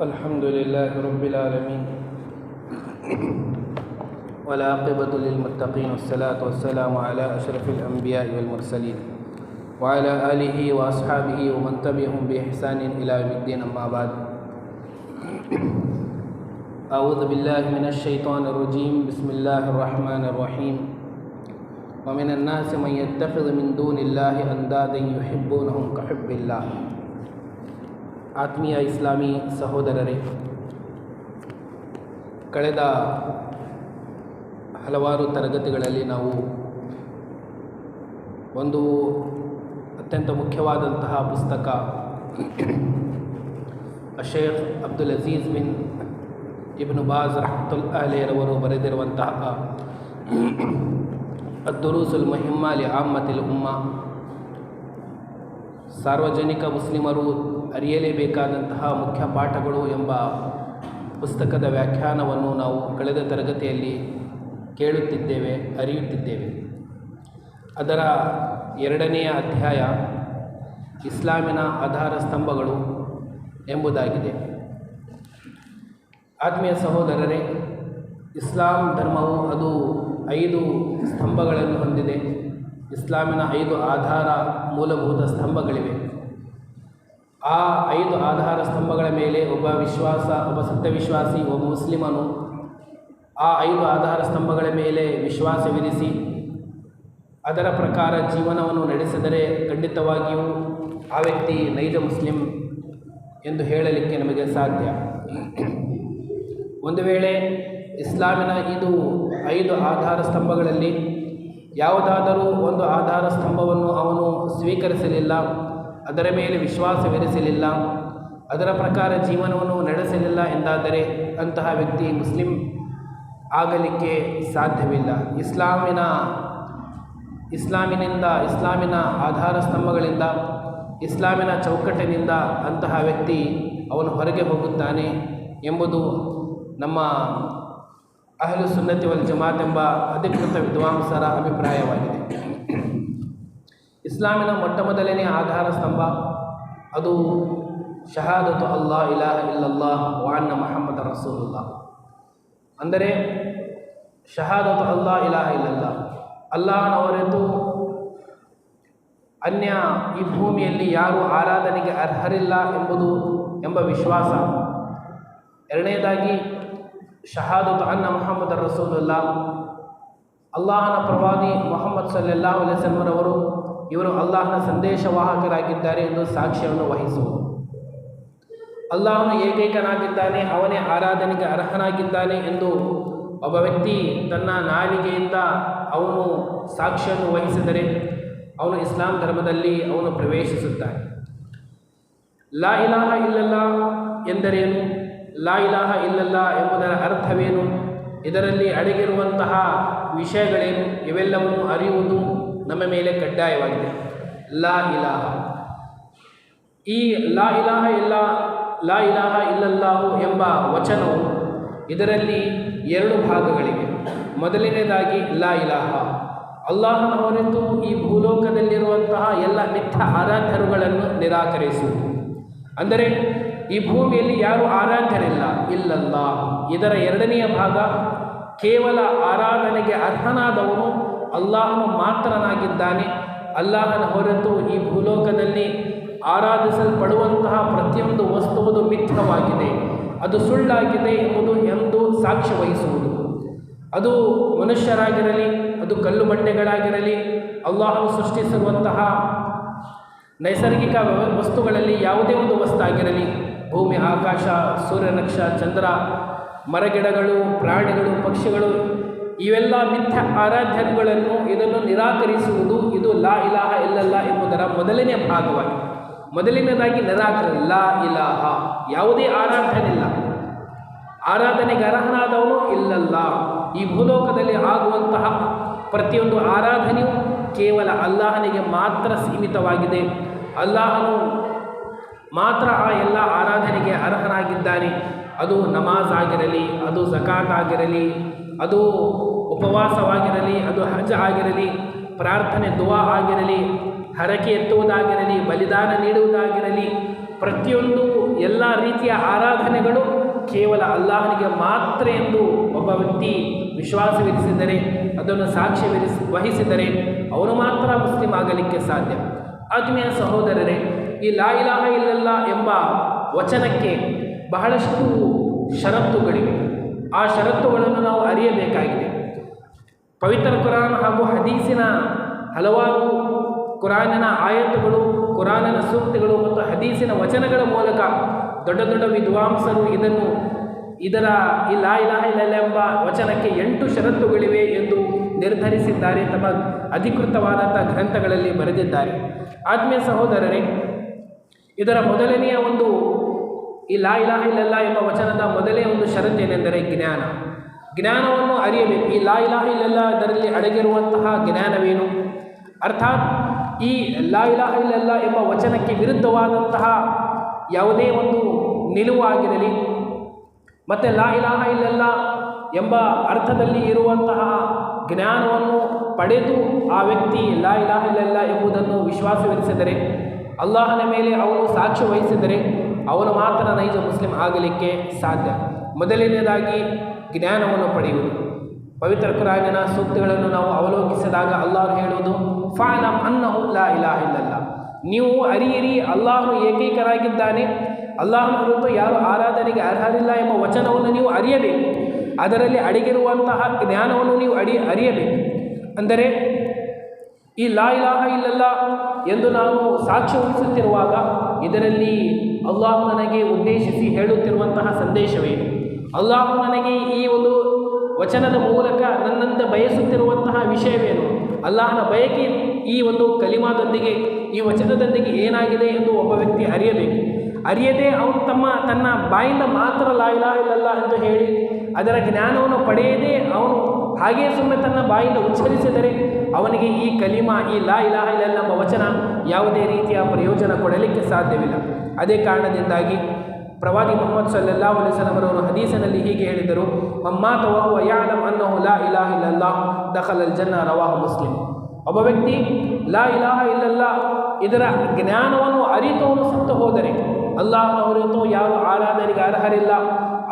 الحمد لله رب العالمين والعاقبة للمتقين والصلاة والسلام على أشرف الأنبياء والمرسلين وعلى آله وأصحابه ومن تبعهم بإحسان إلى يوم الدين. أما بعد، أعوذ بالله من الشيطان الرجيم. بسم الله الرحمن الرحيم. ومن الناس من يتخذ من دون الله أندادا يحبونهم كحب الله. ಆತ್ಮೀಯ ಇಸ್ಲಾಮಿ ಸಹೋದರರೇ, ಕಳೆದ ಹಲವಾರು ತರಗತಿಗಳಲ್ಲಿ ನಾವು ಒಂದು ಅತ್ಯಂತ ಮುಖ್ಯವಾದಂತಹ ಪುಸ್ತಕ ಶೇಖ್ ಅಬ್ದುಲ್ ಅಜೀಜ್ ಬಿನ್ ಇಬ್ನ್ ಬಾಜ್ ರಹಮತುಲ್ಲಾಹಿ ಅಲೈಹಿರವರು ಬರೆದಿರುವಂತಹ ಅದ್ದುರೂಸುಲ್ ಮುಹಿಮ್ಮ ಲಿ ಆಮ್ಮತಿಲ್ ಉಮ್ಮಾ, ಸಾರ್ವಜನಿಕ ಮುಸ್ಲಿಮರು ಅರಿಯಲೇಬೇಕಾದಂತಹ ಮುಖ್ಯ ಪಾಠಗಳು ಎಂಬ ಪುಸ್ತಕದ ವ್ಯಾಖ್ಯಾನವನ್ನು ನಾವು ಕಳೆದ ತರಗತಿಯಲ್ಲಿ ಕೇಳುತ್ತಿದ್ದೇವೆ, ಅರಿಯುತ್ತಿದ್ದೇವೆ. ಅದರ ಎರಡನೆಯ ಅಧ್ಯಾಯ ಇಸ್ಲಾಮಿನ ಆಧಾರ ಸ್ತಂಭಗಳು ಎಂಬುದಾಗಿದೆ. ಆತ್ಮೀಯ ಸಹೋದರರೇ, ಇಸ್ಲಾಂ ಧರ್ಮವು ಅದು 5 ಸ್ತಂಭಗಳನ್ನು ಹೊಂದಿದೆ. ಇಸ್ಲಾಮಿನ 5 ಆಧಾರ ಮೂಲಭೂತ ಸ್ತಂಭಗಳಿವೆ. ಆ 5 ಆಧಾರ ಸ್ತಂಭಗಳ ಮೇಲೆ ಒಬ್ಬ ಸತ್ಯವಿಶ್ವಾಸಿ, ಒಬ್ಬ ಮುಸ್ಲಿಮನು ಆ 5 ಆಧಾರ ಸ್ತಂಭಗಳ ಮೇಲೆ ವಿಶ್ವಾಸವಿರಿಸಿ ಅದರ ಪ್ರಕಾರ ಜೀವನವನ್ನು ನಡೆಸಿದರೆ ಖಂಡಿತವಾಗಿಯೂ ಆ ವ್ಯಕ್ತಿ ನೈಜ ಮುಸ್ಲಿಂ ಎಂದು ಹೇಳಲಿಕ್ಕೆ ನಮಗೆ ಸಾಧ್ಯ. ಒಂದು ವೇಳೆ ಇಸ್ಲಾಮಿನ ಇದು 5 ಆಧಾರ ಸ್ತಂಭಗಳಲ್ಲಿ ಯಾವುದಾದರೂ ಒಂದು ಆಧಾರ ಸ್ತಂಭವನ್ನು ಅವನು ಸ್ವೀಕರಿಸಲಿಲ್ಲ, ಅದರ ಮೇಲೆ ವಿಶ್ವಾಸವಿರಿಸಲಿಲ್ಲ, ಅದರ ಪ್ರಕಾರ ಜೀವನವನ್ನು ನಡೆಸಲಿಲ್ಲ ಎಂದಾದರೆ ಅಂತಹ ವ್ಯಕ್ತಿ ಮುಸ್ಲಿಂ ಆಗಲಿಕ್ಕೆ ಸಾಧ್ಯವಿಲ್ಲ. ಇಸ್ಲಾಮಿನ ಆಧಾರ ಸ್ತಂಭಗಳಿಂದ, ಇಸ್ಲಾಮಿನ ಚೌಕಟ್ಟಿನಿಂದ ಅಂತಹ ವ್ಯಕ್ತಿ ಅವನು ಹೊರಗೆ ಹೋಗುತ್ತಾನೆ ಎಂಬುದು ನಮ್ಮ ಅಹ್ಲು ಸುನ್ನತಿ ವಲ್ ಜಮಾತ್ ಎಂಬ ಅಧಿಕೃತ ವಿದ್ವಾಂಸರ ಅಭಿಪ್ರಾಯವಾಗಿದೆ. ಇಸ್ಲಾಮಿನ ಮೊಟ್ಟಮೊದಲನೇ ಆಧಾರ ಸ್ತಂಭ ಅದು ಶಹಾದತು ಅಲ್ಲಾ ಇಲಾಹ ಇಲ್ಲಲ್ಲಾಹ್ ವ ಅನ್ನ ಮುಹಮ್ಮದ ರಸೂಲುಲ್ಲಾಹ್. ಅಂದರೆ ಶಹಾದತು ಅಲ್ಲಾ ಇಲಾಹ ಇಲ್ಲಲ್ಲಾಹ್, ಅಲ್ಲಾಹನ ಹೊರತು ಅನ್ಯ ಈ ಭೂಮಿಯಲ್ಲಿ ಯಾರು ಆರಾಧನೆಗೆ ಅರ್ಹರಿಲ್ಲ ಎಂಬ ವಿಶ್ವಾಸ. ಎರಡನೇದಾಗಿ ಶಹಾದತು ಅನ್ನ ಮುಹಮ್ಮದ ರಸೂಲುಲ್ಲಾಹ್, ಅಲ್ಲಾಹನ ಪ್ರವಾದಿ ಮುಹಮ್ಮದ್ ಸಲ್ಲಲ್ಲಾಹು ಅಲೈಹಿ ವಸಲ್ಲಂ ರವರು ಇವರು ಅಲ್ಲಾಹನ ಸಂದೇಶವಾಹಕರಾಗಿದ್ದಾರೆ ಎಂದು ಸಾಕ್ಷ್ಯವನ್ನು ವಹಿಸುವುದು. ಅಲ್ಲಾಹನು ಏಕೈಕನಾಗಿದ್ದಾನೆ, ಅವನೇ ಆರಾಧನೆಗೆ ಅರ್ಹನಾಗಿದ್ದಾನೆ ಎಂದು ಒಬ್ಬ ವ್ಯಕ್ತಿ ತನ್ನ ನಾಲಿಗೆಯಿಂದ ಅವನು ಸಾಕ್ಷ್ಯವನ್ನು ವಹಿಸಿದರೆ ಅವನು ಇಸ್ಲಾಂ ಧರ್ಮದಲ್ಲಿ ಅವನು ಪ್ರವೇಶಿಸುತ್ತಾನೆ. ಲಾ ಇಲಾಹ ಇಲ್ಲಲ್ಲಾ ಎಂದರೇನು, ಲಾ ಇಲಾಹ ಇಲ್ಲಲ್ಲಾ ಎಂಬುದರ ಅರ್ಥವೇನು, ಇದರಲ್ಲಿ ಅಡಗಿರುವಂತಹ ವಿಷಯಗಳೇನು, ಇವೆಲ್ಲವನ್ನು ಅರಿಯುವುದು ನಮ್ಮ ಮೇಲೆ ಕಡ್ಡಾಯವಾಗಿದೆ. ಲಾ ಇಲಾಹ, ಈ ಲಾ ಇಲಾಹ ಇಲ್ಲಲ್ಲಾಹು ಎಂಬ ವಚನವು ಇದರಲ್ಲಿ 2 ಭಾಗಗಳಿವೆ. ಮೊದಲನೇದಾಗಿ ಲಾ ಇಲಾಹ, ಅಲ್ಲಾಹನ ಹೊರತು ಈ ಭೂಲೋಕದಲ್ಲಿರುವಂತಹ ಎಲ್ಲ ಮಿಥ್ಯ ಆರಾಧ್ಯರುಗಳನ್ನು ನಿರಾಕರಿಸುವುದು. ಅಂದರೆ ಈ ಭೂಮಿಯಲ್ಲಿ ಯಾರು ಆರಾಧ್ಯರಿಲ್ಲ, ಇಲ್ಲಲ್ಲಾಹ್. ಇದರ ಎರಡನೆಯ ಭಾಗ ಕೇವಲ ಆರಾಧನೆಗೆ ಅರ್ಹನಾದವನು ಅಲ್ಲಾಹನು ಮಾತ್ರನಾಗಿದ್ದಾನೆ. ಅಲ್ಲಾಹನ ಹೊರತು ಈ ಭೂಲೋಕದಲ್ಲಿ ಆರಾಧಿಸಲ್ಪಡುವಂತಹ ಪ್ರತಿಯೊಂದು ವಸ್ತುವುದು ಮಿಥ್ಯವಾಗಿದೆ, ಅದು ಸುಳ್ಳಾಗಿದೆ ಎಂದು ಸಾಕ್ಷ್ಯ ವಹಿಸುವುದು. ಅದು ಮನುಷ್ಯರಾಗಿರಲಿ, ಅದು ಕಲ್ಲು ಬಂಡೆಗಳಾಗಿರಲಿ, ಅಲ್ಲಾಹನು ಸೃಷ್ಟಿಸಿರುವಂತಹ ನೈಸರ್ಗಿಕ ವಸ್ತುಗಳಲ್ಲಿ ಯಾವುದೇ ಒಂದು ವಸ್ತಾಗಿರಲಿ, ಭೂಮಿ, ಆಕಾಶ, ಸೂರ್ಯ, ನಕ್ಷ, ಚಂದ್ರ, ಮರಗಿಡಗಳು, ಪ್ರಾಣಿಗಳು, ಪಕ್ಷಿಗಳು, ಇವೆಲ್ಲ ಮಿಥ್ಯ ಆರಾಧ್ಯರುಗಳನ್ನು ಇದನ್ನು ನಿರಾಕರಿಸುವುದು ಇದು ಲಾ ಇಲಾಹ ಇಲ್ಲಲ್ಲಾ ಎಂಬುದರ ಮೊದಲನೇ ಭಾಗವಾಗಿದೆ. ಮೊದಲನೇದಾಗಿ ನಿರಾಕರಣೆ, ಲಾ ಇಲಾಹ, ಯಾವುದೇ ಆರಾಧನಿಲ್ಲ, ಆರಾಧನೆಗೆ ಅರ್ಹನಾದವನು ಇಲ್ಲಲ್ಲ. ಈ ಭೂಲೋಕದಲ್ಲಿ ಆಗುವಂತಹ ಪ್ರತಿಯೊಂದು ಆರಾಧನೆಯು ಕೇವಲ ಅಲ್ಲಾಹನಿಗೆ ಮಾತ್ರ ಸೀಮಿತವಾಗಿದೆ. ಅಲ್ಲಾಹನು ಮಾತ್ರ ಆ ಎಲ್ಲ ಆರಾಧನೆಗೆ ಅರ್ಹನಾಗಿದ್ದಾನೆ. ಅದು ನಮಾಜ್ ಆಗಿರಲಿ, ಅದು ಝಕಾತ್ ಆಗಿರಲಿ, ಅದು ಉಪವಾಸವಾಗಿರಲಿ, ಅದು ಹಜ್ ಆಗಿರಲಿ, ಪ್ರಾರ್ಥನೆ ದುವಾ ಆಗಿರಲಿ, ಹರಕೆ ಎತ್ತುವುದಾಗಿರಲಿ, ಬಲಿದಾನ ನೀಡುವುದಾಗಿರಲಿ, ಪ್ರತಿಯೊಂದು ಎಲ್ಲ ರೀತಿಯ ಆರಾಧನೆಗಳು ಕೇವಲ ಅಲ್ಲಾಹನಿಗೆ ಮಾತ್ರ ಎಂದು ಒಬ್ಬ ವ್ಯಕ್ತಿ ವಿಶ್ವಾಸವಿರಿಸಿದರೆ, ಅದನ್ನು ಸಾಕ್ಷ್ಯ ವಹಿಸಿದರೆ ಅವನು ಮಾತ್ರ ಮುಸ್ಲಿಂ ಆಗಲಿಕ್ಕೆ ಸಾಧ್ಯ. ಆತ್ಮೀಯ ಸಹೋದರರೇ, ಈ ಲಾ ಇಲಾಹ ಇಲ್ಲಲ್ಲಾ ಎಂಬ ವಚನಕ್ಕೆ ಬಹಳಷ್ಟು ಷರತ್ತುಗಳಿವೆ. ಆ ಷರತ್ತುಗಳನ್ನು ನಾವು ಅರಿಯಬೇಕಾಗಿದೆ. ಪವಿತ್ರ ಕುರಾನ್ ಹಾಗೂ ಹದೀಸಿನ ಹಲವಾರು ಕುರಾನಿನ ಆಯತ್ತುಗಳು, ಕುರಾನಿನ ಸೂಕ್ತಗಳು ಮತ್ತು ಹದೀಸಿನ ವಚನಗಳ ಮೂಲಕ ದೊಡ್ಡ ದೊಡ್ಡ ವಿದ್ವಾಂಸರು ಇದರ ಈ ಲಾ ಇಲಾಹ ಇಲ್ಲಲ್ಲಾ ಎಂಬ ವಚನಕ್ಕೆ 8 ಷರತ್ತುಗಳಿವೆ ಎಂದು ನಿರ್ಧರಿಸಿದ್ದಾರೆ, ತಮ್ಮ ಅಧಿಕೃತವಾದಂಥ ಗ್ರಂಥಗಳಲ್ಲಿ ಬರೆದಿದ್ದಾರೆ. ಆತ್ಮೀಯ ಸಹೋದರರೇ, ಇದರ ಮೊದಲನೆಯ ಒಂದು ಈ ಲಾ ಇಲಾಹ ಇಲ್ಲಲ್ಲಾ ಎಂಬ ವಚನದ ಮೊದಲೇ ಒಂದು ಷರತ್ತೇನೆಂದರೆ ಜ್ಞಾನವನ್ನು ಅರಿಯಬೇಕು. ಈ ಲಾ ಇಲಾಹ ಇಲ್ಲಲ್ಲಾ ಅದರಲ್ಲಿ ಅಡಗಿರುವಂತಹ ಜ್ಞಾನವೇನು, ಅರ್ಥಾತ್ ಈ ಲಾ ಇಲಾಹ ಇಲ್ಲಲ್ಲಾ ಎಂಬ ವಚನಕ್ಕೆ ವಿರುದ್ಧವಾದಂತಹ ಯಾವುದೇ ಒಂದು ನಿಲುವಾಗಿರಲಿ, ಮತ್ತು ಲಾ ಇಲಾಹ ಇಲ್ಲಲ್ಲಾ ಎಂಬ ಅರ್ಥದಲ್ಲಿ ಇರುವಂತಹ ಜ್ಞಾನವನ್ನು ಪಡೆದು ಆ ವ್ಯಕ್ತಿ ಲಾ ಇಲಾಹ ಇಲ್ಲಲ್ಲಾ ಎಂಬುದನ್ನು ವಿಶ್ವಾಸವಿರಿಸಿದರೆ, ಅಲ್ಲಾಹನ ಮೇಲೆ ಅವನು ಸಾಕ್ಷ್ಯ ವಹಿಸಿದರೆ ಅವನು ಮಾತ್ರ ನೈಜ ಮುಸ್ಲಿಂ ಆಗಲಿಕ್ಕೆ ಸಾಧ್ಯ. ಮೊದಲನೆಯದಾಗಿ ಜ್ಞಾನವನ್ನು ಪಡೆಯುವುದು. ಪವಿತ್ರ ಕುರಾನಿನ ಸೂಕ್ತಗಳನ್ನು ನಾವು ಅವಲೋಕಿಸಿದಾಗ ಅಲ್ಲಾಹ್ ಹೇಳುವುದು, ಫಅಲಮ್ ಅನ್ನಹು ಲಾ ಇಲಾಹ ಇಲ್ಲಲ್ಲಾ, ನೀವು ಅರಿಯಿರಿ ಅಲ್ಲಾಹನು ಏಕೈಕರಾಗಿದ್ದಾನೆ, ಅಲ್ಲಾಹನ ಹೊರತು ಯಾರು ಆರಾಧನೆಗೆ ಅರ್ಹರಿಲ್ಲ ಎಂಬ ವಚನವನ್ನು ನೀವು ಅರಿಯಬೇಕು. ಅದರಲ್ಲಿ ಅಡಗಿರುವಂತಹ ಜ್ಞಾನವನ್ನು ನೀವು ಅರಿಯಬೇಕು. ಅಂದರೆ ಈ ಲಾ ಇಲಾಹ ಇಲ್ಲಲ್ಲಾ ಎಂದು ನಾನು ಸಾಕ್ಷ್ಯ ವಹಿಸುತ್ತಿರುವಾಗ ಇದರಲ್ಲಿ ಅಲ್ಲಾಹು ನನಗೆ ಉದ್ದೇಶಿಸಿ ಹೇಳುತ್ತಿರುವಂತಹ ಸಂದೇಶವೇನು, ಅಲ್ಲಾಹು ನನಗೆ ಈ ಒಂದು ವಚನದ ಮೂಲಕ ನನ್ನಿಂದ ಬಯಸುತ್ತಿರುವಂತಹ ವಿಷಯವೇನು, ಅಲ್ಲಾಹನ ಬಯಕೆ ಈ ಒಂದು ಕಲಿಮಾದೊಂದಿಗೆ, ಈ ವಚನದೊಂದಿಗೆ ಏನಾಗಿದೆ ಎಂದು ಒಬ್ಬ ವ್ಯಕ್ತಿ ಅರಿಯಬೇಕು. ಅರಿಯದೆ ಅವನು ತನ್ನ ಬಾಯಿಂದ ಮಾತ್ರ ಲಾ ಇಲಾಹ ಇಲ್ಲಲ್ಲಾ ಎಂದು ಹೇಳಿ ಅದರ ಜ್ಞಾನವನ್ನು ಪಡೆಯದೇ ಅವನು ಹಾಗೇ ಸುಮ್ಮನೆ ತನ್ನ ಬಾಯಿಂದ ಉಚ್ಚರಿಸಿದರೆ ಅವನಿಗೆ ಈ ಕಲಿಮಾ, ಈ ಲಾ ಇಲಾಹ ಇಲ್ಲಲ್ಲಾ ಎಂಬ ವಚನ ಯಾವುದೇ ರೀತಿಯ ಪ್ರಯೋಜನ ಕೊಡಲಿಕ್ಕೆ ಸಾಧ್ಯವಿಲ್ಲ. ಅದೇ ಕಾರಣದಿಂದಾಗಿ ಪ್ರವಾದಿ ಮುಹಮ್ಮದ್ ಸಲ್ಲಲ್ಲಾಹು ಅಲೈಹಿ ವಸಲ್ಲಂ ಅವರು ಹದೀಸಿನಲ್ಲಿ ಹೀಗೆ ಹೇಳಿದರು, ಮಮ್ಮಾತ ವಹುವ ಯಅಲಮ್ ಅನ್ನಹು ಲಾ ಇಲಾಹ ಇಲ್ಲಲ್ಲಾ ದಖಲಲ್ ಜನ್ನ, ರವಾಹು ಮುಸ್ಲಿಂ. ಒಬ್ಬ ವ್ಯಕ್ತಿ ಲಾ ಇಲಾಹ ಇಲ್ಲಲ್ಲಾ ಇದರ ಜ್ಞಾನವನ್ನು ಅರಿತವನು ಸತ್ತು ಹೋದರೆ, ಅಲ್ಲಾಹನ ಹೊರತು ಯಾರು ಆರಾಧನೆಗೆ ಅರ್ಹರಿಲ್ಲ,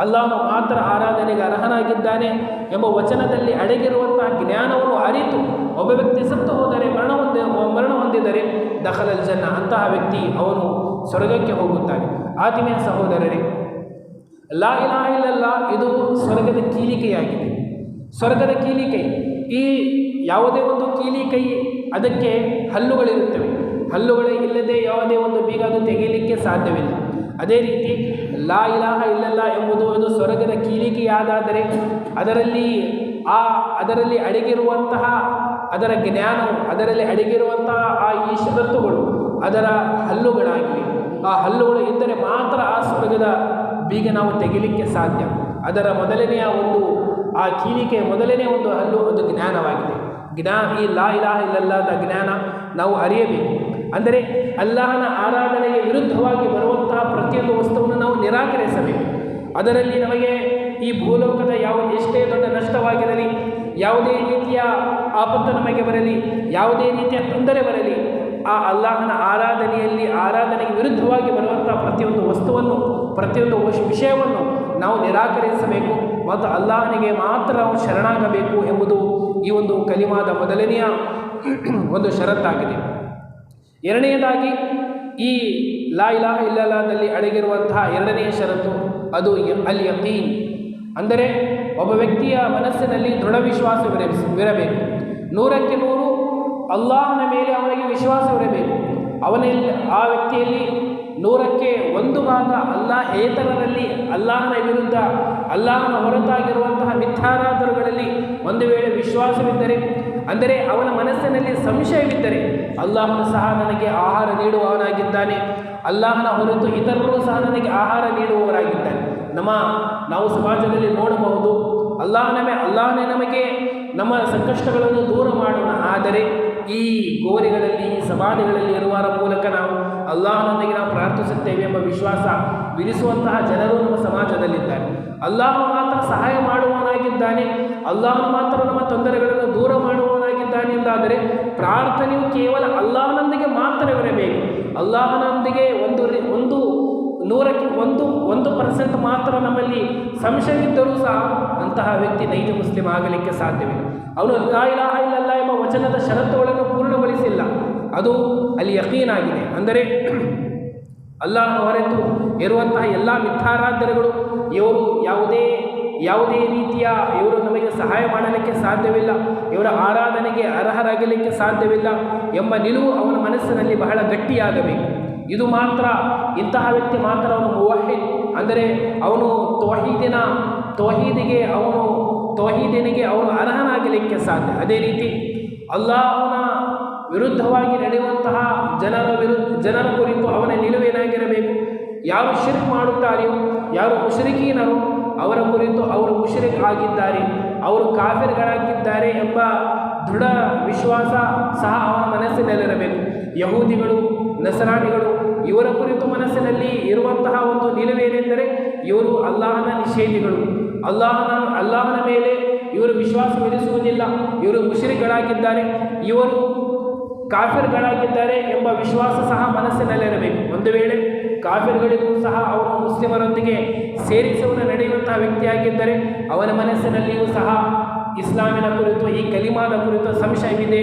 ಅಲ್ಲಾಹನು ಮಾತ್ರ ಆರಾಧನೆಗೆ ಅರ್ಹನಾಗಿದ್ದಾನೆ ಎಂಬ ವಚನದಲ್ಲಿ ಅಡಗಿರುವಂತಹ ಜ್ಞಾನವನ್ನು ಅರಿತು ಒಬ್ಬ ವ್ಯಕ್ತಿ ಸತ್ತು ಹೋದರೆ, ಮರಣ ಹೊಂದಿದರೆ ದಖಲಲ್ ಜನ್ನ, ಅಂತಹ ವ್ಯಕ್ತಿ ಅವನು ಸ್ವರ್ಗಕ್ಕೆ ಹೋಗುತ್ತಾನೆ. ಆತ್ಮೀಯ ಸಹೋದರರೇ, ಲಾ ಇಲಾಹ ಇಲ್ಲಲ್ಲಾ ಇದು ಸ್ವರ್ಗದ ಕೀಲಿಕೆಯಾಗಿದೆ. ಸ್ವರ್ಗದ ಕೀಲಿಕೈ, ಈ ಯಾವುದೇ ಒಂದು ಕೀಲಿಕೈ ಅದಕ್ಕೆ ಹಲ್ಲುಗಳಿರುತ್ತವೆ, ಹಲ್ಲುಗಳೇ ಇಲ್ಲದೆ ಯಾವುದೇ ಒಂದು ಬೀಗ ಅದು ತೆಗೆಯಲಿಕ್ಕೆ ಸಾಧ್ಯವಿಲ್ಲ. ಅದೇ ರೀತಿ ಲಾ ಇಲಾಹ ಇಲ್ಲಲ್ಲಾ ಎಂಬುದು ಇದು ಸ್ವರ್ಗದ ಕೀಲಿಕೆಯಾದಾದರೆ ಅದರಲ್ಲಿ ಅಡಗಿರುವಂತಹ ಅದರ ಜ್ಞಾನವು, ಅದರಲ್ಲಿ ಅಡಗಿರುವಂತಹ ಈ ಷರತ್ತುಗಳು ಅದರ ಹಲ್ಲುಗಳಾಗಿವೆ. ಆ ಹಲ್ಲುಗಳು ಇದ್ದರೆ ಮಾತ್ರ ಆ ಸ್ವರ್ಗದ ಬೀಗ ನಾವು ತೆಗಿಲಿಕ್ಕೆ ಸಾಧ್ಯ. ಅದರ ಮೊದಲನೆಯ ಒಂದು ಆ ಕೀಲಿಕೆಯ ಮೊದಲನೇ ಒಂದು ಹಲ್ಲು ಅದು ಜ್ಞಾನವಾಗಿದೆ. ಈ ಲಾ ಇಲಾಹ ಇಲ್ಲಲ್ಲಾದ ಜ್ಞಾನ ನಾವು ಅರಿಯಬೇಕು. ಅಂದರೆ ಅಲ್ಲಾಹನ ಆರಾಧನೆಗೆ ವಿರುದ್ಧವಾಗಿ ಬರುವಂತಹ ಪ್ರತಿಯೊಂದು ವಸ್ತುವನ್ನು ನಾವು ನಿರಾಕರಿಸಬೇಕು. ಅದರಲ್ಲಿ ನಮಗೆ ಈ ಭೂಲೋಕದ ಎಷ್ಟೇ ದೊಡ್ಡ ನಷ್ಟವಾಗಿರಲಿ, ಯಾವುದೇ ರೀತಿಯ ಆಪತ್ತು ನಮಗೆ ಬರಲಿ, ಯಾವುದೇ ರೀತಿಯ ತೊಂದರೆ ಬರಲಿ, ಆ ಅಲ್ಲಾಹನ ಆರಾಧನೆಗೆ ವಿರುದ್ಧವಾಗಿ ಬರುವಂಥ ಪ್ರತಿಯೊಂದು ವಸ್ತುವನ್ನು, ಪ್ರತಿಯೊಂದು ವಿಷಯವನ್ನು ನಾವು ನಿರಾಕರಿಸಬೇಕು ಮತ್ತು ಅಲ್ಲಾಹನಿಗೆ ಮಾತ್ರ ನಾವು ಶರಣಾಗಬೇಕು ಎಂಬುದು ಈ ಒಂದು ಕಲಿಮಾದ ಮೊದಲನೆಯ ಒಂದು ಷರತ್ತಾಗಿದೆ. ಎರಡನೆಯದಾಗಿ ಈ ಲಾ ಇಲಾಹ ಇಲ್ಲಲ್ಲಾದಲ್ಲಿ ಅಡಗಿರುವಂತಹ ಎರಡನೆಯ ಷರತ್ತು ಅದು ಅಲ್ ಯಕೀನ್. ಅಂದರೆ ಒಬ್ಬ ವ್ಯಕ್ತಿಯ ಮನಸ್ಸಿನಲ್ಲಿ ದೃಢ ವಿಶ್ವಾಸವಿರಬೇಕು. 100ಕ್ಕೆ 100 ಅಲ್ಲಾಹನ ಮೇಲೆ ಅವನಿಗೆ ವಿಶ್ವಾಸವಿರಬೇಕು. ಆ ವ್ಯಕ್ತಿಯಲ್ಲಿ 100ಕ್ಕೆ 1 ಭಾಗ ಅಲ್ಲಾಹೇತರರಲ್ಲಿ, ಅಲ್ಲಾಹನ ವಿರುದ್ಧ, ಅಲ್ಲಾಹನ ಹೊರತಾಗಿರುವಂತಹ ಮಿಥ್ಯಾರಾಧನೆಗಳಲ್ಲಿ ಒಂದು ವೇಳೆ ವಿಶ್ವಾಸವಿದ್ದರೆ, ಅಂದರೆ ಅವನ ಮನಸ್ಸಿನಲ್ಲಿ ಸಂಶಯವಿದ್ದರೆ, ಅಲ್ಲಾಹನು ಸಹ ನನಗೆ ಆಹಾರ ನೀಡುವವನಾಗಿದ್ದಾನೆ, ಅಲ್ಲಾಹನ ಹೊರತು ಇತರರು ಸಹ ನನಗೆ ಆಹಾರ ನೀಡುವವರಾಗಿದ್ದಾರೆ. ನಾವು ಸಮಾಜದಲ್ಲಿ ನೋಡಬಹುದು, ಅಲ್ಲಾಹನೇ ನಮಗೆ ನಮ್ಮ ಸಂಕಷ್ಟಗಳನ್ನು ದೂರ ಮಾಡೋಣ. ಆದರೆ ಈ ಗೋರಿಗಳಲ್ಲಿ, ಈ ಸಮಾಧಿಗಳಲ್ಲಿ ಇರುವವರ ಮೂಲಕ ನಾವು ಅಲ್ಲಾಹನೊಂದಿಗೆ ನಾವು ಪ್ರಾರ್ಥಿಸುತ್ತೇವೆ ಎಂಬ ವಿಶ್ವಾಸ ವಿರಿಸುವಂತಹ ಜನರು ನಮ್ಮ ಸಮಾಜದಲ್ಲಿದ್ದಾರೆ. ಅಲ್ಲಾಹನು ಮಾತ್ರ ಸಹಾಯ ಮಾಡುವವನಾಗಿದ್ದಾನೆ, ಅಲ್ಲಾಹನು ಮಾತ್ರ ನಮ್ಮ ತೊಂದರೆಗಳನ್ನು ದೂರ ಮಾಡುವವನಾಗಿದ್ದಾನೆ ಎಂದಾದರೆ ಪ್ರಾರ್ಥನೆಯು ಕೇವಲ ಅಲ್ಲಾಹನೊಂದಿಗೆ ಮಾತ್ರ ಇರಬೇಕು. ಅಲ್ಲಾಹನೊಂದಿಗೆ ಒಂದು 1% ಮಾತ್ರ ನಮ್ಮಲ್ಲಿ ಸಂಶಯವಿದ್ದರೂ ಸಹ ಅಂತಹ ವ್ಯಕ್ತಿ ನೈಜ ಮುಸ್ಲಿಂ ಆಗಲಿಕ್ಕೆ ಸಾಧ್ಯವಿಲ್ಲ. ಅವನು ಲಾ ಇಲಾಹ ಇಲ್ಲಲ್ಲಾಹ್ ಎಂಬ ವಚನದ ಷರತ್ತುಗಳನ್ನು ಪೂರ್ಣಗೊಳಿಸಿಲ್ಲ, ಅದು ಅಲ್ಲಿ ಯಕೀನಾಗಿದೆ. ಅಂದರೆ ಅಲ್ಲಾಹನ ಹೊರತು ಇರುವಂತಹ ಎಲ್ಲ ಮಿಥ್ಯಾರಾಧ್ಯರುಗಳು ಇವರು ಯಾವುದೇ ರೀತಿಯ ಇವರು ನಮಗೆ ಸಹಾಯ ಮಾಡಲಿಕ್ಕೆ ಸಾಧ್ಯವಿಲ್ಲ, ಇವರ ಆರಾಧನೆಗೆ ಅರ್ಹರಾಗಲಿಕ್ಕೆ ಸಾಧ್ಯವಿಲ್ಲ ಎಂಬ ನಿಲುವು ಅವನ ಮನಸ್ಸಿನಲ್ಲಿ ಬಹಳ ಗಟ್ಟಿಯಾಗಬೇಕು. ಇದು ಮಾತ್ರ ಇಂತಹ ವ್ಯಕ್ತಿ ಮಾತ್ರ ಅವನು ಮುವಹಿದ್, ಅಂದರೆ ಅವನು ತೌಹೀದಿನಿಗೆ ಅವನು ಅರ್ಹನಾಗಲಿಕ್ಕೆ ಸಾಧ್ಯ. ಅದೇ ರೀತಿ ಅಲ್ಲಾಹನ ವಿರುದ್ಧವಾಗಿ ನಡೆಯುವಂತಹ ಜನರ ಕುರಿತು ಅವನ ನಿಲುವೇನಾಗಿರಬೇಕು. ಯಾರು ಶಿರ್ಕ್ ಮಾಡುತ್ತಾರೆಯೋ, ಯಾರು ಮುಶ್ರಿಕೀನರೋ ಅವರ ಕುರಿತು ಅವರು ಮುಶ್ರಿಕ್ ಆಗಿದ್ದಾರೆ, ಅವರು ಕಾಫಿರ್ಗಳಾಗಿದ್ದಾರೆ ಎಂಬ ದೃಢ ವಿಶ್ವಾಸ ಸಹ ಅವನ ಮನಸ್ಸಿನಲ್ಲಿರಬೇಕು. ಯಹೂದಿಗಳು, ನಸರಾಣಿಗಳು ಇವರ ಕುರಿತು ಮನಸ್ಸಿನಲ್ಲಿ ಇರುವಂತಹ ಒಂದು ನಿಲುವೇನೆಂದರೆ ಇವರು ಅಲ್ಲಾಹನ ನಿಷೇಧಿಗಳು, ಅಲ್ಲಾಹನ ಮೇಲೆ ಇವರು ವಿಶ್ವಾಸವಿರಿಸುವುದಿಲ್ಲ, ಇವರು ಮುಶ್ರಿಕ್ಗಳಾಗಿದ್ದಾರೆ, ಇವರು ಕಾಫಿರ್ಗಳಾಗಿದ್ದಾರೆ ಎಂಬ ವಿಶ್ವಾಸ ಸಹ ಮನಸ್ಸಿನಲ್ಲಿರಬೇಕು. ಒಂದು ವೇಳೆ ಕಾಫಿರ್ಗಳಿಗೂ ಸಹ ಅವನು ಮುಸ್ಲಿಮರೊಂದಿಗೆ ಸೇರಿಸುವ ನಡೆಯುವಂತಹ ವ್ಯಕ್ತಿಯಾಗಿದ್ದರೆ ಅವನ ಮನಸ್ಸಿನಲ್ಲಿಯೂ ಸಹ ಇಸ್ಲಾಮಿನ ಕುರಿತು, ಈ ಕಲಿಮಾದ ಕುರಿತು ಸಂಶಯವಿದೆ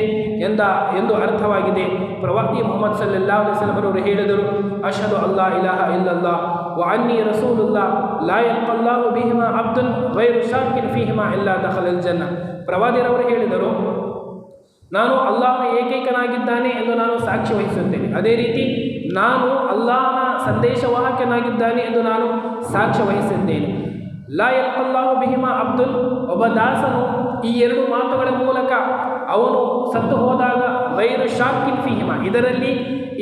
ಎಂದು ಅರ್ಥವಾಗಿದೆ. ಪ್ರವಕ್ತಿ ಮುಹಮ್ಮದ್ ಸಲ್ಲಲ್ಲಾಹು ಅಲೈಹಿ ವಸಲ್ಲಂ ಅವರು ಹೇಳಿದರು, ಅಶ್ಹದು ಅಲ್ಲಾ ಇಲಾಹ ಇಲ್ಲಲ್ಲಾಹ್ ವ ಅನ್ನಿ ರಸೂಲುಲ್ಲಾಹ್ ಲಾ ಯಲ್ಕಲ್ಲಾಹು ಬಿಹಿಮಾ ಅಬ್ದುನ್ ಗೈರು ಶಾಕಿನ್ ಫೀಹಿಮಾ ಇಲ್ಲಾ ದಖಲಲ್ ಜನ್ನ. ಪ್ರವಾದಿರವರು ಹೇಳಿದರು, ನಾನು ಅಲ್ಲಾಹನ ಏಕೈಕನಾಗಿದ್ದಾನೆ ಎಂದು ನಾನು ಸಾಕ್ಷಿ ವಹಿಸುತ್ತೇನೆ, ಅದೇ ರೀತಿ ನಾನು ಅಲ್ಲಾಹನ ಸಂದೇಶವಾಹಕನಾಗಿದ್ದಾನೆ ಎಂದು ನಾನು ಸಾಕ್ಷ್ಯ ವಹಿಸಿದ್ದೇನೆ. ಲಾ ಯಲ್ಕಲ್ಲಾಹು ಬಿಹಿಮಾ ಅಬ್ದುಲ್, ಒಬ್ಬ ದಾಸನು ಈ ಎರಡು ಮಾತುಗಳ ಮೂಲಕ ಅವನು ಸತ್ತು ಹೋದಾಗ ಗೈರು ಶಾಕಿನ್ ಫೀಹಿಮಾ, ಇದರಲ್ಲಿ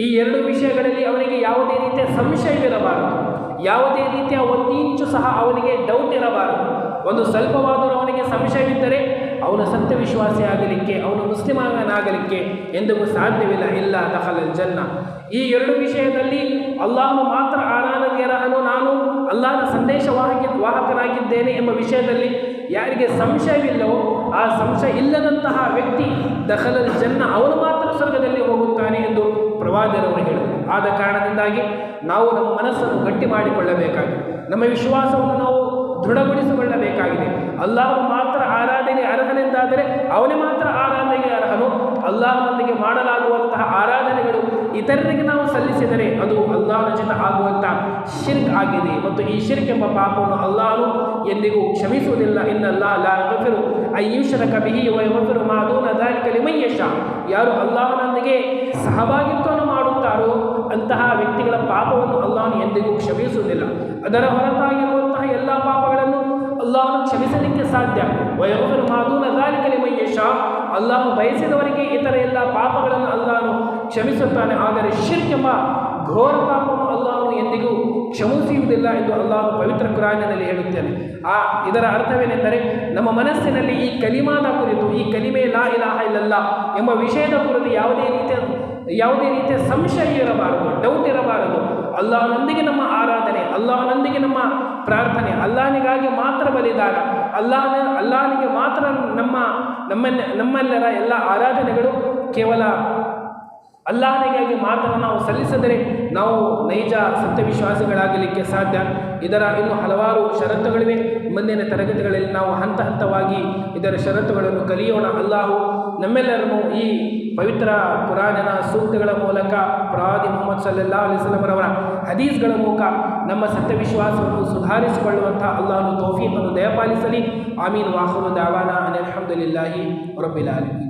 ಈ ಎರಡು ವಿಷಯಗಳಲ್ಲಿ ಅವನಿಗೆ ಯಾವುದೇ ರೀತಿಯ ಸಂಶಯವಿರಬಾರದು, ಯಾವುದೇ ರೀತಿಯ ಒಂದು ಇಂಚು ಸಹ ಅವನಿಗೆ ಡೌಟ್ ಇರಬಾರದು. ಒಂದು ಸ್ವಲ್ಪವಾದರೂ ಅವನಿಗೆ ಸಂಶಯವಿದ್ದರೆ ಅವನು ಸತ್ಯ ವಿಶ್ವಾಸಿ ಆಗಲಿಕ್ಕೆ, ಅವನು ಮುಸ್ಲಿಮನಾಗಲಿಕ್ಕೆ ಎಂದಿಗೂ ಸಾಧ್ಯವಿಲ್ಲ. ಇಲ್ಲ ದಖಲಲ್ ಜನ್ನ. ಈ ಎರಡು ವಿಷಯದಲ್ಲಿ ಅಲ್ಲಾಹನು ಮಾತ್ರ ಆರಾಧನೆಗೆ ಅರ್ಹನು, ನಾನು ಅಲ್ಲಾಹನ ಸಂದೇಶವಾಹಕನಾಗಿದ್ದೇನೆ ಎಂಬ ವಿಷಯದಲ್ಲಿ ಯಾರಿಗೆ ಸಂಶಯವಿಲ್ಲವೋ ಆ ಸಂಶಯ ಇಲ್ಲದಂತಹ ವ್ಯಕ್ತಿ ದಖಲಲ್ ಜನ್ನ, ಅವನು ಮಾತ್ರ ಸ್ವರ್ಗದಲ್ಲಿ ಹೋಗುತ್ತಾನೆ ಎಂದು ಪ್ರವಾದಿಯರವರು ಹೇಳಿದರು. ಆದ ಕಾರಣದಿಂದಾಗಿ ನಾವು ನಮ್ಮ ಮನಸ್ಸನ್ನು ಗಟ್ಟಿ ಮಾಡಿಕೊಳ್ಳಬೇಕಾಗಿದೆ, ನಮ್ಮ ವಿಶ್ವಾಸವನ್ನು ನಾವು ದೃಢಗೊಳಿಸಿಕೊಳ್ಳಬೇಕಾಗಿದೆ. ಅಲ್ಲಾಹನು ಮಾತ್ರ ಆರಾಧನೆ ಅರ್ಹನೆಂದಾದರೆ ಅವನೇ ಮಾತ್ರ ಆರಾಧನೆಗೆ ಅರ್ಹನು. ಅಲ್ಲಾಹನೊಂದಿಗೆ ಮಾಡಲಾಗುವಂತಹ ಆರಾಧನೆಗಳು ಇತರರಿಗೆ ನಾವು ಸಲ್ಲಿಸಿದರೆ ಅದು ಅಲ್ಲಾಹನ ಜೊತೆ ಆಗುವಂತಹ ಶಿರ್ಕ್ ಆಗಿದೆ, ಮತ್ತು ಈ ಶಿರ್ಕ್ ಎಂಬ ಪಾಪವನ್ನು ಅಲ್ಲಾಹನು ಎಂದಿಗೂ ಕ್ಷಮಿಸುವುದಿಲ್ಲ. ಇನ್ನಲ್ಲಾಹ ಲಾ ಯಗ್ಫಿರು ಅನ್ ಯುಶ್ರಕ ಬಿಹಿ ವ ಯಗ್ಫಿರು ಮಾ ದೂನ ದಾಲಿಕ ಲಿಮನ್ ಯಶಾ. ಯಾರು ಅಲ್ಲಾಹನೊಂದಿಗೆ ಸಹಭಾಗಿತ್ವವನ್ನು ಮಾಡುತ್ತಾರೋ ಅಂತಹ ವ್ಯಕ್ತಿಗಳ ಪಾಪವನ್ನು ಅಲ್ಲಾಹನು ಎಂದಿಗೂ ಕ್ಷಮಿಸುವುದಿಲ್ಲ. ಅದರ ಹೊರತಾಗಿರುವಂತಹ ಎಲ್ಲ ಪಾಪಗಳನ್ನು ಅಲ್ಲಾಹನು ಕ್ಷಮಿಸಲಿಕ್ಕೆ ಸಾಧ್ಯ. ವಯಗ್ಫಿರು ಮಾ ದೂನ ದಾಲಿಕ ಲಿಮನ್ ಯಶಾ. ಅಲ್ಲಾಹನು ಬಯಸಿದವರಿಗೆ ಇತರ ಎಲ್ಲ ಪಾಪಗಳನ್ನು ಅಲ್ಲಾಹನು ಕ್ಷಮಿಸುತ್ತಾನೆ, ಆದರೆ ಶಿರ್ಕ್ ಎಂಬ ಘೋರ ಪಾಪವನ್ನು ಅಲ್ಲಾಹನು ಎಂದಿಗೂ ಕ್ಷಮಿಸುವುದಿಲ್ಲ ಎಂದು ಅಲ್ಲಾಹನು ಪವಿತ್ರ ಕುರಾನಿನಲ್ಲಿ ಹೇಳುತ್ತೇನೆ. ಇದರ ಅರ್ಥವೇನೆಂದರೆ ನಮ್ಮ ಮನಸ್ಸಿನಲ್ಲಿ ಈ ಕಲಿಮಾದ ಕುರಿತು, ಈ ಕಲಿಮೆ ಲಾ ಇಲಾಹ ಇಲ್ಲಲ್ಲಾಹ್ ಎಂಬ ವಿಷಯದ ಕುರಿತು ಯಾವುದೇ ರೀತಿಯ ಸಂಶಯ ಇರಬಾರದು, ಡೌಟ್ ಇರಬಾರದು. ಅಲ್ಲಾಹನೊಂದಿಗೆ ನಮ್ಮ ಆರಾಧನೆ, ಅಲ್ಲಾಹನೊಂದಿಗೆ ನಮ್ಮ ಪ್ರಾರ್ಥನೆ, ಅಲ್ಲಾಹನಿಗಾಗಿ ಮಾತ್ರ ಬಲಿದಾನ, ಅಲ್ಲಾಹನಿಗೆ ಮಾತ್ರ ನಮ್ಮೆಲ್ಲರ ಎಲ್ಲ ಆರಾಧನೆಗಳು ಕೇವಲ ಅಲ್ಲಾಹನಿಗಾಗಿ ಮಾತ್ರ ನಾವು ಸಲ್ಲಿಸಿದರೆ ನಾವು ನೈಜ ಸತ್ಯವಿಶ್ವಾಸಿಗಳಾಗಲಿಕ್ಕೆ ಸಾಧ್ಯ. ಇದರ ಇನ್ನೂ ಹಲವಾರು ಷರತ್ತುಗಳಿವೆ. ಮುಂದಿನ ತರಗತಿಗಳಲ್ಲಿ ನಾವು ಹಂತ ಹಂತವಾಗಿ ಇದರ ಷರತ್ತುಗಳನ್ನು ಕಲಿಯೋಣ. ಅಲ್ಲಾಹು ನಮ್ಮೆಲ್ಲರನ್ನು ಈ ಪವಿತ್ರ ಕುರಾನಿನ ಸೂಕ್ತಗಳ ಮೂಲಕ, ಪ್ರವಾದಿ ಮುಹಮ್ಮದ್ ಸಲ್ಲಲ್ಲಾಹು ಅಲೈಹಿ ವಸಲ್ಲಂ ಅವರ ಹದೀಸ್ಗಳ ಮೂಲಕ ನಮ್ಮ ಸತ್ಯವಿಶ್ವಾಸವನ್ನು ಸುಧಾರಿಸಿಕೊಳ್ಳುವಂಥ ಅಲ್ಲಾಹನು ತೌಫೀಕನ್ನು ದಯಪಾಲಿಸಲಿ. ಆಮೀನ್. ವಾಖಿರು ದಾವಾನಾ ಅನಿಲ್ ಹಮ್ದುಲಿಲ್ಲಾಹಿ ರಬ್ಬಿಲ್ ಆಲಮೀನ್.